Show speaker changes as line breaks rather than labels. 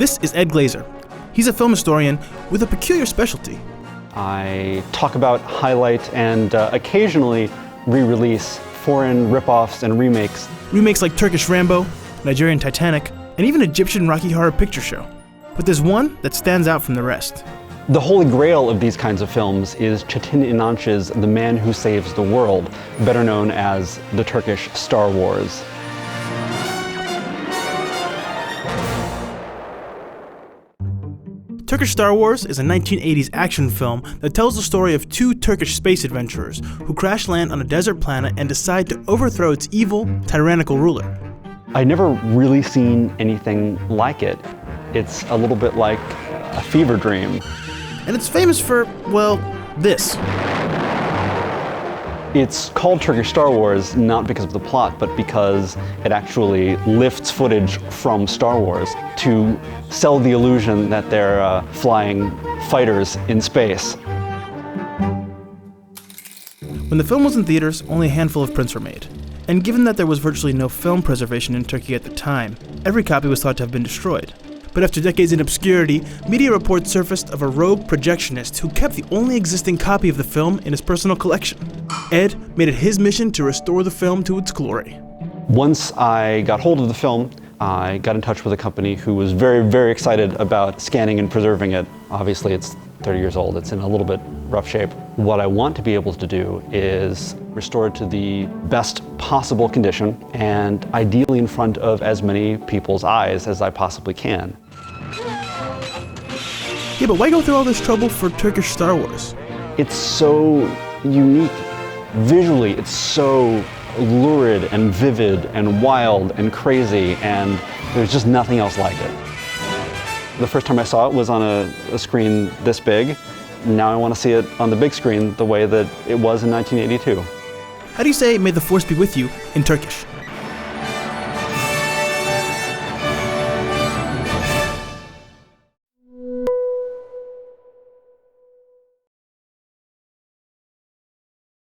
This is Ed Glaser. He's a film historian with a peculiar specialty.
I talk about, highlight, and occasionally re-release foreign rip-offs and remakes.
Remakes like Turkish Rambo, Nigerian Titanic, and even Egyptian Rocky Horror Picture Show. But there's one that stands out from the rest.
The holy grail of these kinds of films is Çetin İnanç's The Man Who Saves the World, better known as the Turkish Star Wars.
Turkish Star Wars is a 1980s action film that tells the story of two Turkish space adventurers who crash land on a desert planet and decide to overthrow its evil, tyrannical ruler.
I'd never really seen anything like it. It's a little bit like a fever dream.
And it's famous for, well, this.
It's called Turkish Star Wars not because of the plot, but because it actually lifts footage from Star Wars to sell the illusion that they're flying fighters in space.
When the film was in theaters, only a handful of prints were made. And given that there was virtually no film preservation in Turkey at the time, every copy was thought to have been destroyed. But after decades in obscurity, media reports surfaced of a rogue projectionist who kept the only existing copy of the film in his personal collection. Ed made it his mission to restore the film to its glory.
Once I got hold of the film, I got in touch with a company who was very, very excited about scanning and preserving it. Obviously, it's 30 years old. It's in a little bit rough shape. What I want to be able to do is restore it to the best possible condition and ideally in front of as many people's eyes as I possibly can.
Yeah, but why go through all this trouble for Turkish Star Wars?
It's so unique. Visually, it's so lurid and vivid and wild and crazy, and there's just nothing else like it. The first time I saw it was on a screen this big. Now I want to see it on the big screen the way that it was in 1982.
How do you say "May the Force be with you" in Turkish?